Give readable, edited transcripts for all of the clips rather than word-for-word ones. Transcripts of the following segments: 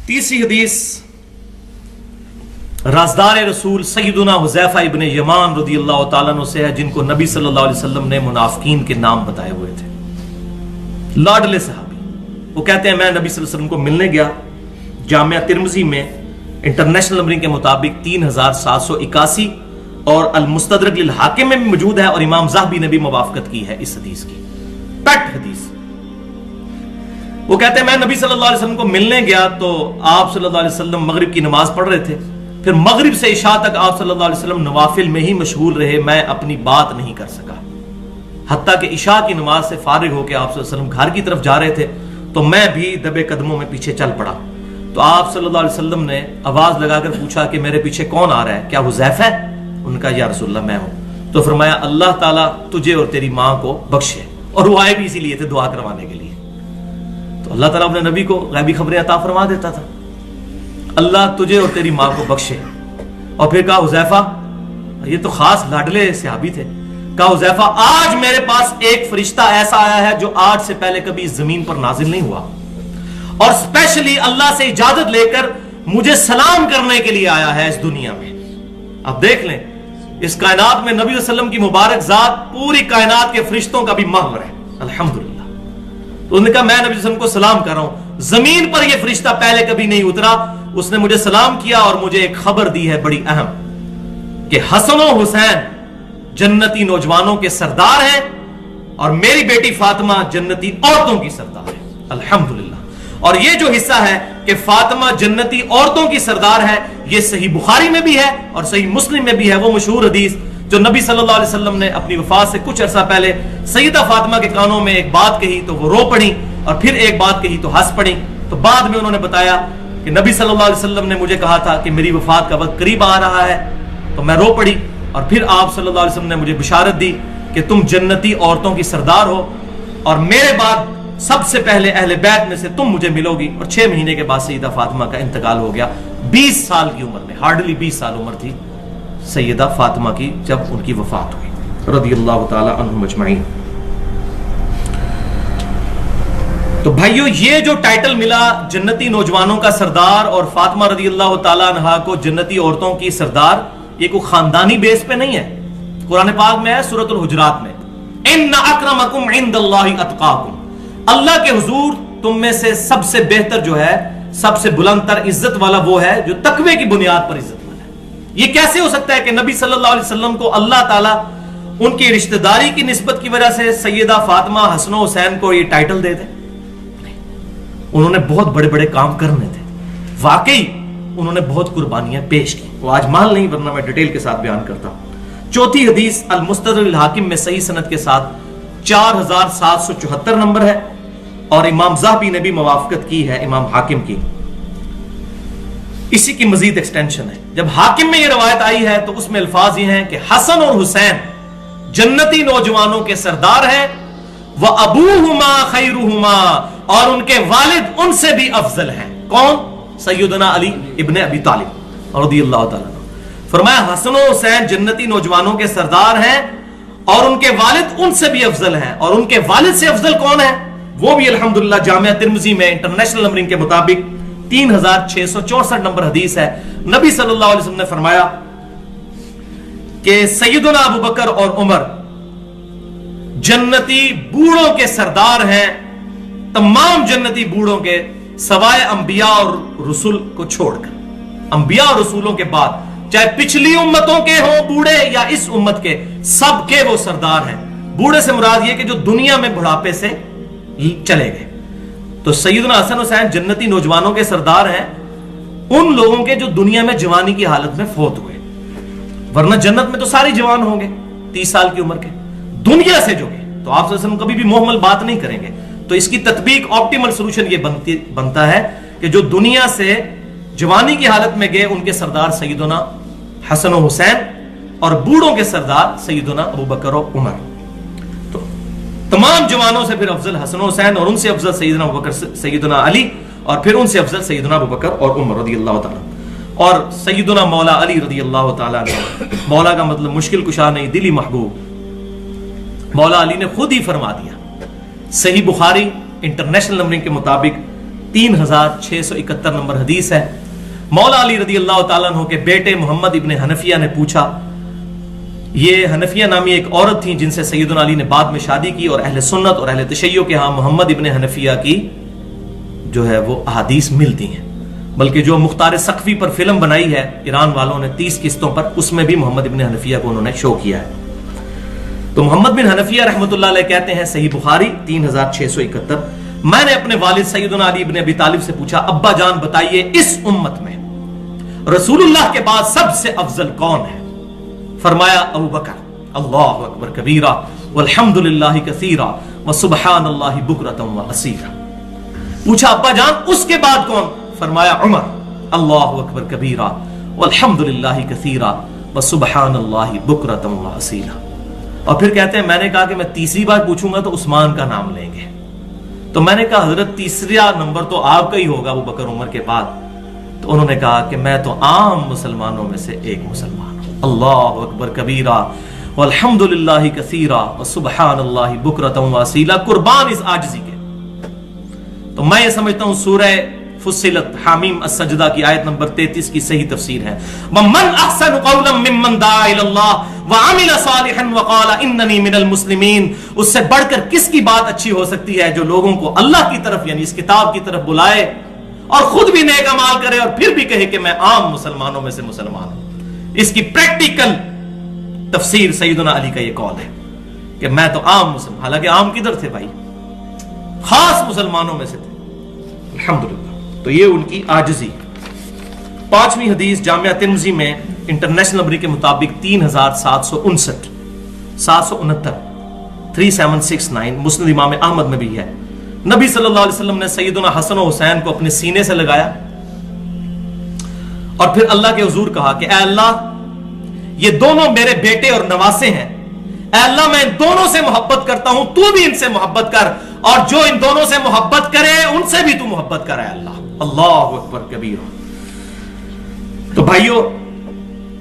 तीसरी हदीस राजदार रसूल सैयदुना हुज़ैफा इब्न यमान रज़ियल्लाहु ताला अन्हु से है, जिनको नबी सल्लल्लाहु अलैहि वसल्लम ने मुनाफिकीन के नाम बताए हुए थे। लाडले सहाबी, वो कहते हैं मैं नबी सल्लल्लाहु अलैहि वसल्लम को मिलने गया। जामिया तिर्मिज़ी में इंटरनेशनल नंबरिंग के मुताबिक 3781 और अल मुस्तदरक लिल हाकिम में भी मौजूद है, और इमाम ज़हबी ने भी मुवाफ़क़त की है इस हदीस की। पेट हदीस। वो कहते हैं मैं नबी सल्लल्लाहु अलैहि वसल्लम को मिलने गया तो आप सल्लल्लाहु अलैहि वसल्लम मगरिब की नमाज पढ़ रहे थे। फिर मगरिब से इशा तक आप सल्लल्लाहु अलैहि वसल्लम नवाफिल में ही मशगूल रहे, मैं अपनी बात नहीं कर सका। हत्ता कि इशा की नमाज से फारिग होकर आप सल्लल्लाहु अलैहि वसल्लम घर की तरफ जा रहे थे तो मैं भी दबे कदमों में पीछे चल पड़ा। तो आप सल्लल्लाहु अलैहि वसल्लम ने आवाज लगाकर पूछा कि मेरे पीछे कौन आ रहा है, क्या हुज़ैफा है? उनका या रसूलल्लाह मैं हूं। तो फरमाया अल्लाह ताला तुझे और तेरी मां को बख्शे, और वो आए भी इसीलिए थे, दुआ करवाने के लिए। तो अल्लाह ताला अपने नबी को गैबी खबरें अता फरमा देता था, अल्लाह तुझे और तेरी मां को बख्शे। और फिर कहा हुज़ैफा, ये तो खास लाडले सहाबी थे, कहा हुज़ैफा आज मेरे पास एक फरिश्ता ऐसा आया है जो आज से पहले कभी इस जमीन पर नाजिल नहीं हुआ, और स्पेशली अल्लाह से इजाजत लेकर मुझे सलाम करने के लिए आया है इस दुनिया में। अब देख लें, इस कायनात में नबी वसल्लम की मुबारक जात पूरी कायनात के फरिश्तों का भी महवर है, अल्हम्दुलिल्लाह। तो उन्होंने कहा मैं नबी वसल्लम को सलाम कर रहा हूं, जमीन पर यह फरिश्ता पहले कभी नहीं उतरा, उसने मुझे सलाम किया और मुझे एक खबर दी है बड़ी अहम, कि हसन और हुसैन जन्नती नौजवानों के सरदार हैं और मेरी बेटी फातिमा जन्नती औरतों की सरदार है, अल्हम्दुलिल्लाह। और ये जो हिस्सा है कि फातिमा जन्नती औरतों की सरदार है, ये सही बुखारी में भी है और सही मुस्लिम में भी है। वो मशहूर हदीस जो नबी सल्लल्लाहु अलैहि वसल्लम ने अपनी वफात से कुछ अरसा पहले सैयदा फातिमा के कानों में एक बात कही तो वो रो पड़ी, और फिर एक बात कही तो हंस पड़ी। तो बाद में उन्होंने बताया कि नबी सल्लल्लाहु अलैहि वसल्लम ने मुझे कहा था कि मेरी वफात का वक्त करीब आ रहा है, तो मैं रो पड़ी। और फिर आप सल्लल्लाहु अलैहि वसल्लम ने मुझे बिशारत दी कि तुम जन्नती औरतों की सरदार हो, और मेरे बाद सबसे पहले अहले बैत में से तुम मुझे मिलोगी। और 6 महीने के बाद सैयदा फातिमा का इंतकाल हो गया, 20 साल की उम्र में, हार्डली 20 साल उम्र थी सैयदा फातिमा की जब उनकी वफात हुई, रज़ियल्लाहु ताला अन्हुम अजमईन। तो भाइयों, ये जो टाइटल मिला जन्नती नौजवानों का सरदार और फातिमा रज़ियल्लाहु ताला अन्हा को जन्नती औरतों की सरदार, ये कोई खानदानी बेस पे नहीं है। कुरान पाक में है सूरतुल हुजरात में, इन्ना अक्रमकुम इंदल्लाहि अतकाकुम, अल्लाह के हुजूर तुम में से सबसे बेहतर जो है, सबसे बुलंदतर इज्जत वाला वो है जो तकवे की बुनियाद पर इज्जत वाला है। ये कैसे हो सकता है कि नबी सल्लल्लाहु अलैहि वसल्लम को अल्लाह ताला उनकी रिश्तेदारी की निस्बत की वजह से सैयदा फातिमा हसन हुसैन को ये टाइटल दे दे? उन्होंने बहुत बड़े बड़े काम करने थे, वाकई उन्होंने बहुत कुर्बानियां पेश की, वो आज मान नहीं, वरना मैं डिटेल के साथ बयान करता हूं। चौथी हदीस अल मुस्तदरक लिल हाकिम में सही सनद के साथ 4774 नंबर है, और इमाम ज़हबी ने भी मुवाफ़क़त की है इमाम हाकिम की। इसी की मजीद एक्सटेंशन है। जब हाकिम में यह रवायत आई है तो उसमें अल्फाज ये हैं कि हसन और हुसैन जन्नती नौजवानों के सरदार हैं, व अबूहुमा खैरुहुमा, और उनके वालिद उनसे भी अफजल हैं। कौन? सैयदना अली इब्ने अबी तालिब रज़ियल्लाहु ताला अन्हु। फरमाया हसन और हुसैन जन्नती नौजवानों के सरदार हैं और उनके वालिद उनसे भी अफजल हैं। और उनके वालिद से अफजल कौन है? वो भी अल्हम्दुलिल्लाह जामिया तिर्मिज़ी में इंटरनेशनल नंबरिंग के मुताबिक 3664 नंबर हदीस है। नबी सल्लल्लाहु अलैहि वसल्लम ने फरमाया कि सैयदना अबू बकर और उमर जन्नती बूढ़ों के सरदार हैं, तमाम जन्नती बूढ़ों के, सवाए अंबिया और रसूल को छोड़कर। अंबिया और रसूलों के बाद चाहे पिछली उम्मतों के हो बूढ़े या इस उम्मत के, सबके वो सरदार हैं। बूढ़े से मुराद ये कि जो दुनिया में बुढ़ापे से चले गए। तो सैयदना हसन हुसैन जन्नती नौजवानों के सरदार हैं, उन लोगों के जो दुनिया में जवानी की हालत में फौत हुए, वरना जन्नत में तो सारे जवान होंगे 30 साल की उम्र के। दुनिया से जो गए तो आप कभी भी मोहमल बात नहीं करेंगे। तो इसकी तत्बीक ऑप्टिमल सोल्यूशन ये बनता है कि जो दुनिया से जवानी की हालत में गए उनके सरदार सैयदना हसन और हुसैन, और बूढ़ों के सरदार सैयदना अबू बकर और उमर। तो तमाम जवानों से फिर अफजल हसन हुसैन, और उनसे अफजल सैयदना अबू बकर सैयदना अली, और फिर उनसे अफजल सैयदना अबू बकर और उमर रज़ियल्लाहु ताला। और सैयदना मौला अली रज़ियल्लाहु ताला अन्हु, मौला का मतलब मुश्किल कुशा नहीं, दिली महबूब। मौला अली ने खुद ही फरमा दिया, सही बुखारी इंटरनेशनल नंबरिंग के मुताबिक 3671 नंबर हदीस है। मौला अली रदी अल्लाह ताला अन्हु के बेटे मोहम्मद इब्ने हनफिया ने पूछा, ये हनफिया नामी एक औरत थी जिनसे सैयदना अली ने बाद में शादी की, और अहले सुन्नत और अहले तशय्यो के यहाँ मोहम्मद इब्ने हनफिया की जो है वो अहादीस मिलती हैं। बल्कि जो मुख्तार सक़फ़ी पर फिल्म बनाई है ईरान वालों ने 30 किस्तों पर, उसमें भी मोहम्मद इब्ने हनफिया को उन्होंने शो किया है। तो मोहम्मद बिन हनफिया रहमतुल्लाह अलैह कहते हैं, सही बुखारी 3671, मैंने अपने वालिद सैयदना अली इब्ने अबी तालिब से पूछा, अब्बा जान बताइए इस उम्मत में रसूलुल्लाह के बाद सबसे अफजल कौन है? फरमाया अबू बकर। अल्लाहु अकबर कबीरा वल्हम्दुलिल्लाहि कसीरा व सुब्हानल्लाहि बुकरतम व असीला। पूछा अब्बा जान उसके बाद कौन? फरमाया उमर। अल्लाहु अकबर कबीरा वल्हम्दुलिल्लाहि कसीरा व सुब्हानल्लाहि बुकरतम व असीला। और फिर कहते हैं, मैंने कहा कि मैं तीसरी बार पूछूंगा तो उस्मान का नाम लेंगे। तो मैंने कहा हजरत तीसरा नंबर तो आपका ही होगा अबू बकर उमर के बाद। तो उन्होंने कहा कि मैं तो आम मुसलमानों में से एक मुसलमान हूं। अल्लाहु अकबर कबीरा वल्हम्दुलिल्लाहि कसीरा व सुब्हानल्लाहि बुकरतम व असीला। कुर्बान इस आजिज़ी के। तो मैं ये समझता हूं सूरह फुस्सिलत हामीम अस-सजदा की आयत नंबर 33 की सही तफसीर है, वमन अहसनु कौलन मिम्मन दाअ इलल्लाह व अमिल सालिहन व क़ाल इन्ननी मिनल मुस्लिमीन। उससे बढ़कर किसकी बात अच्छी हो सकती है जो लोगों को अल्लाह की तरफ यानी इस किताब की तरफ बुलाए और खुद भी नेक अमाल करे और फिर भी कहे कि मैं आम मुसलमानों में से मुसलमान हूं। इसकी प्रैक्टिकल तफसीर सैयदना अली का ये कौल है कि मैं तो आम मुसलमान, हालांकि आम किधर थे भाई, खास मुसलमानों में से थे। अल्हम्दुलिल्लाह। तो ये उनकी आजिज़ी। पांचवी हदीस जामिया तिर्मिज़ी में इंटरनेशनल नंबर के मुताबिक 3759 769 3769, मुस्नद इमाम अहमद में भी है। नबी सल्लल्लाहु अलैहि वसल्लम ने सैयदना हसन और हुसैन को अपने सीने से लगाया और फिर अल्लाह के हुजूर कहा कि ऐ अल्लाह, ये दोनों मेरे बेटे और नवासे हैं। ऐ अल्लाह, मैं इन दोनों से मोहब्बत करता हूं, तू भी इनसे मोहब्बत कर, और जो इन दोनों से मोहब्बत करे उनसे भी तू मोहब्बत कर। अल्लाह। अल्लाहु अकबर कबीरा। तो भाइयों,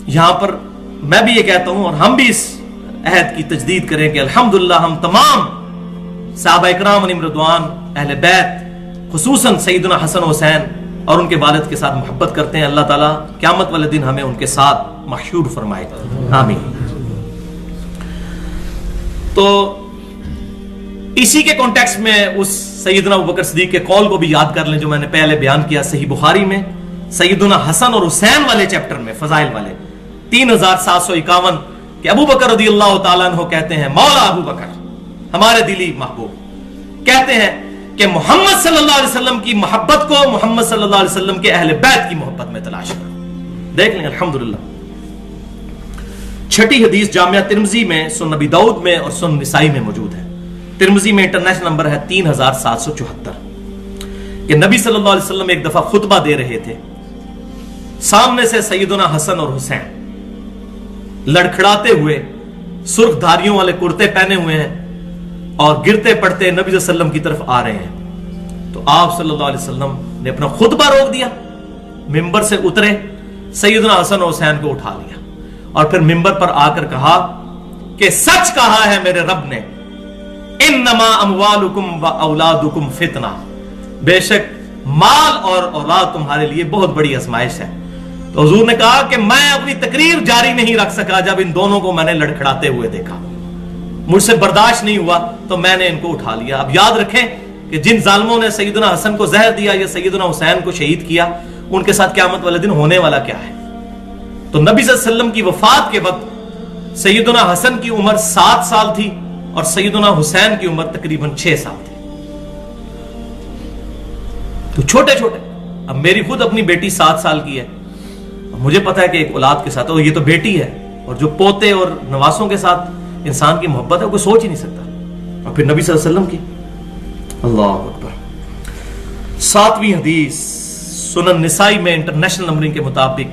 यहां पर मैं भी ये कहता हूं और हम भी इस अहद की तजदीद करें कि अल्हम्दुलिल्लाह हम तमाम सहाबा इकराम अलैहिम रिदवान, अहले बैत, खुसूसन सैयदना हसन हुसैन और उनके वालिद के साथ मोहब्बत करते हैं। अल्लाह ताला क़यामत वाले दिन हमें उनके साथ महशूर फरमाए, आमीन। तो इसी के कॉन्टेक्स्ट में उस सैयदना अबू बकर सिद्दीक के कौल को भी याद कर लें जो मैंने पहले बयान किया सही बुखारी में सैयदना हसन और हुसैन वाले चैप्टर में, फजाइल वाले 3751, कि अबू बकर रज़ियल्लाहु ताला अन्हु कहते हैं, मौला अबू बकर हमारे दिली महबूब कहते हैं कि मोहम्मद सल्लल्लाहु अलैहि वसल्लम की मोहब्बत को मोहम्मद सल्लल्लाहु अलैहि वसल्लम के अहले बैत की मोहब्बत में तलाश करो। देख लें अल्हम्दुलिल्लाह। छठी हदीस जामिया तिर्मिज़ी में, सुन नबी दाऊद में और सुन निसाई में मौजूद है। तिर्मिज़ी में इंटरनेशनल नंबर है 3774, कि नबी सल्लल्लाहु अलैहि वसल्लम एक दफा खुतबा दे रहे थे। सामने से सैयदना हसन और हुसैन लड़खड़ाते हुए सुर्ख धारियों वाले कुर्ते पहने हुए हैं और गिरते पड़ते नबी सल्लल्लाहु अलैहि वसल्लम की तरफ आ रहे हैं। तो आप सल्लल्लाहु अलैहि वसल्लम ने अपना खुतबा रोक दिया, मिंबर से उतरे, सैयदना हसन और हुसैन को उठा लिया और फिर मिंबर पर आकर कहा कि सच कहा है मेरे रब ने, इन्नमा अमवालुकुम व औलादुकुम फितना, बेशक माल और औलाद तुम्हारे लिए बहुत बड़ी आजमाइश है। तो हुजूर ने कहा कि मैं अपनी तकरीर जारी नहीं रख सका जब इन दोनों को मैंने लड़खड़ाते हुए देखा, मुझसे बर्दाश्त नहीं हुआ तो मैंने इनको उठा लिया। अब याद रखें कि जिन जालिमों ने सैयदना हसन को जहर दिया या सैयदना हुसैन को शहीद किया, उनके साथ क़यामत वाले दिन होने वाला क्या है। तो नबी सल्लल्लाहु अलैहि वसल्लम की वफात के वक्त सैयदना हसन की उम्र 7 साल थी और सैयदना हुसैन की उम्र तकरीबन 6 साल थी। तो छोटे छोटे। अब मेरी खुद अपनी बेटी 7 साल की है, मुझे पता है कि एक औलाद के साथ, और ये तो बेटी है, और जो पोते और नवासों के साथ इंसान की मोहब्बत है कोई सोच ही नहीं सकता। और फिर नबी सल्लल्लाहु अलैहि वसल्लम की। अल्लाह अकबर। 7वीं हदीस सुनन निसाई में इंटरनेशनल नंबरिंग के मुताबिक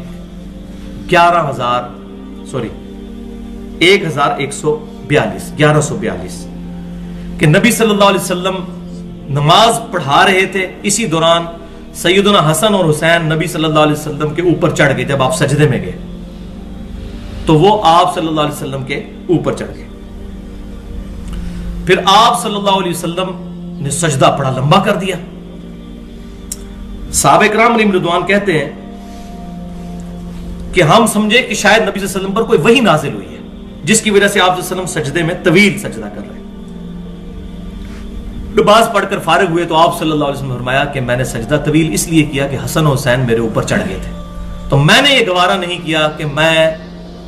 1142 कि नबी सल्लल्लाहु अलैहि वसल्लम नमाज पढ़ा रहे थे। इसी दौरान सैयदना हसन और हुसैन नबी सल्लल्लाहु अलैहि वसल्लम के ऊपर चढ़ गए। जब आप सजदे में गए तो वो आप सल्लल्लाहु अलैहि वसल्लम के ऊपर चढ़ गए। फिर आप सल्लल्लाहु अलैहि वसल्लम ने सजदा बड़ा लंबा कर दिया। صحابہ کرام علیہم رضوان کہتے ہیں کہ ہم سمجھے کہ شاید نبی صلی اللہ علیہ وسلم پر کوئی وحی نازل ہوئی ہے جس کی وجہ سے آپ صلی اللہ علیہ وسلم سجدے میں طویل سجدہ کر رہے ہیں. نماز پڑھ کر فارغ ہوئے تو آپ صلی اللہ علیہ وسلم نے فرمایا کہ میں نے سجدہ طویل اس لیے کیا کہ حسن و حسین میرے اوپر چڑھ گئے تھے، تو میں نے یہ گوارا نہیں کیا کہ میں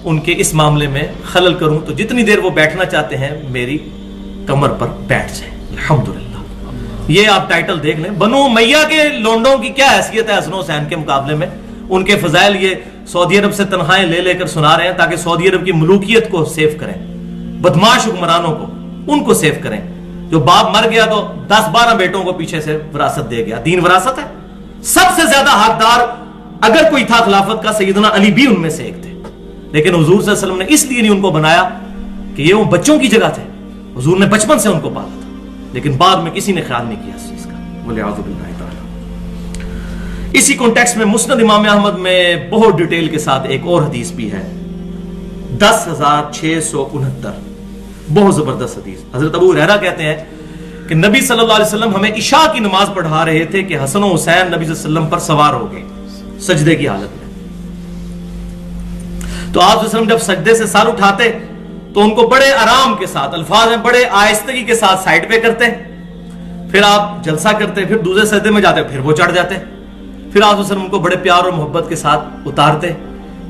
ان کے اس معاملے میں خلل کروں، تو جتنی دیر وہ بیٹھنا چاہتے ہیں میری کمر پر بیٹھ جائیں. الحمدللہ. یہ آپ ٹائٹل دیکھ لیں، بنو امیہ کے لونڈوں کی کیا حیثیت ہے حسن و حسین کے مقابلے میں. ان کے فضائل یہ سعودی عرب سے تنخواہیں لے لے کر سنا رہے ہیں تاکہ سعودی عرب کی ملوکیت کو سیو کریں، بدماش حکمرانوں کو ان کو سیو کریں. جو باپ مر گیا تو 10-12 بیٹوں کو پیچھے سے وراثت دے گیا. دین وراثت ہے. سب سے زیادہ حقدار اگر کوئی تھا خلافت کا سیدنا علی بھی ان میں سے ایک تھے، لیکن حضور صلی اللہ علیہ وسلم نے اس لیے نہیں ان کو بنایا کہ یہ وہ بچوں کی جگہ تھے. حضور نے بچپن سے ان کو پالا تھا، لیکن بعد میں کسی نے خیال نہیں کیا اس چیز کا. وَلِعَوْذُ بِاللَّهِ تعالی. اسی کانٹیکسٹ میں مسند امام احمد میں بہت ڈیٹیل کے ساتھ ایک اور حدیث بھی ہے، 10,669، بہت زبردست حدیث. حضرت ابو ہریرہ کہتے ہیں کہ نبی صلی اللہ علیہ وسلم ہمیں عشاء کی نماز پڑھا رہے تھے کہ حسن و حسین نبی صلی اللہ علیہ وسلم پر سوار ہو گئے سجدے کی حالت میں. تو آپ صلی اللہ علیہ وسلم جب سجدے سے سر اٹھاتے تو ان کو بڑے آرام کے ساتھ، الفاظ میں بڑے آہستگی کے ساتھ سائڈ پہ کرتے، پھر آپ جلسہ کرتے، پھر دوسرے سجدے میں جاتے، پھر وہ چڑھ جاتے، پھر آپ صلی اللہ علیہ وسلم ان کو بڑے پیار اور محبت کے ساتھ اتارتے.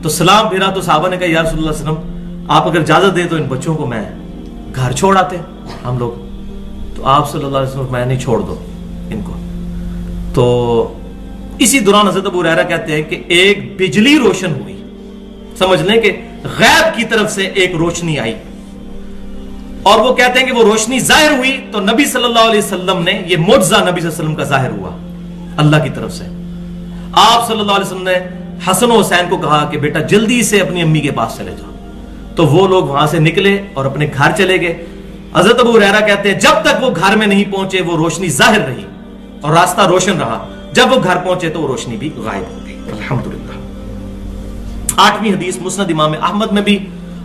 تو سلام پھرا تو صحابہ نے کہا یا رسول اللہ صلی اللہ علیہ وسلم آپ اگر اجازت دیں تو ان بچوں کو میں گھر چھوڑ آتے ہم لوگ. تو آپ صلی اللہ علیہ وسلم میں نہیں، چھوڑ دو ان کو. تو اسی دوران حضرت ابو ہریرہ کہتے ہیں کہ ایک بجلی روشن ہوئی، سمجھ لیں کہ غیب کی طرف سے ایک روشنی آئی، اور وہ کہتے ہیں کہ وہ روشنی ظاہر ہوئی تو نبی صلی اللہ علیہ وسلم نے، یہ معجزہ نبی صلی اللہ علیہ وسلم کا ظاہر ہوا اللہ کی طرف سے. آپ صلی اللہ علیہ وسلم نے حسن و حسین کو کہا کہ بیٹا جلدی سے اپنی امی کے پاس چلے جاؤ. تو وہ لوگ وہاں سے نکلے اور اپنے گھر چلے گئے. حضرت ابو ہریرہ کہتے ہیں جب تک وہ گھر میں نہیں پہنچے وہ روشنی ظاہر رہی اور راستہ روشن رہا. جب وہ گھر پہنچے تو وہ روشنی بھی غائب ہو گئی. الحمدللہ. 8ویں حدیث مسند امام احمد میں بھی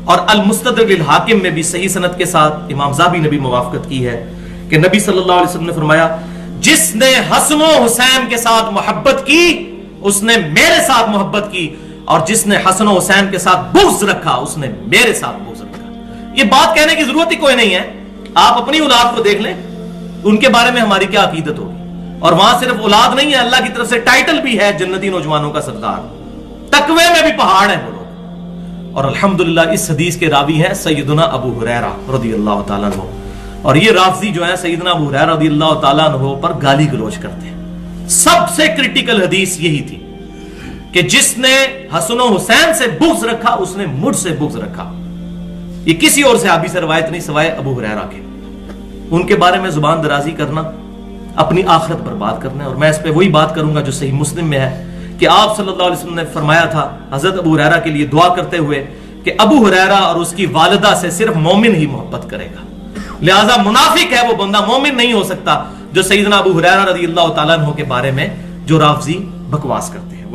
اور المستدرک للحاکم میں بھی صحیح سند کے ساتھ امام ذہبی نے بھی موافقت کی ہے کہ نبی صلی اللہ علیہ وسلم نے فرمایا جس نے حسن و حسین کے ساتھ محبت کی اس نے میرے ساتھ محبت کی، اور جس نے حسن و حسین کے ساتھ بغض رکھا اس نے میرے ساتھ بغض رکھا. یہ بات کہنے کی ضرورت ہی کوئی نہیں ہے. آپ اپنی اولاد کو دیکھ لیں، ان کے بارے میں ہماری کیا عقیدت ہوگی. اور وہاں صرف اولاد نہیں ہے، اللہ کی طرف سے ٹائٹل بھی ہے جنتی نوجوانوں کا سردار. تقوی میں بھی پہاڑ ہیں وہ لوگ. اور الحمدللہ اس حدیث کے راوی ہیں سیدنا ابو ہریرہ رضی اللہ تعالیٰ عنہ. اور یہ رافضی جو ہے سیدنا ابو ہریرہ رضی اللہ تعالیٰ عنہ پر گالی گلوچ کرتے ہیں. سب سے کرٹیکل حدیث یہی تھی کہ جس نے حسن و حسین سے بغض رکھا اس نے مجھ سے بغض رکھا. یہ کسی اور صحابی سے روایت نہیں سوائے ابو ہریرہ کے. ان کے بارے میں زبان درازی کرنا اپنی آخرت برباد کرنا ہے. اور میں اس پہ وہی بات کروں گا جو صحیح مسلم میں ہے کہ آپ صلی اللہ علیہ وسلم نے فرمایا تھا حضرت ابو ہریرہ کے لیے دعا کرتے ہوئے کہ ابو ہریرہ اور اس کی والدہ سے صرف مومن ہی محبت کرے گا، لہذا منافق ہے وہ بندہ، مومن نہیں ہو سکتا جو سیدنا ابو ہریرہ رضی اللہ تعالیٰ عنہ کے بارے میں جو رافضی بکواس کرتے ہیں.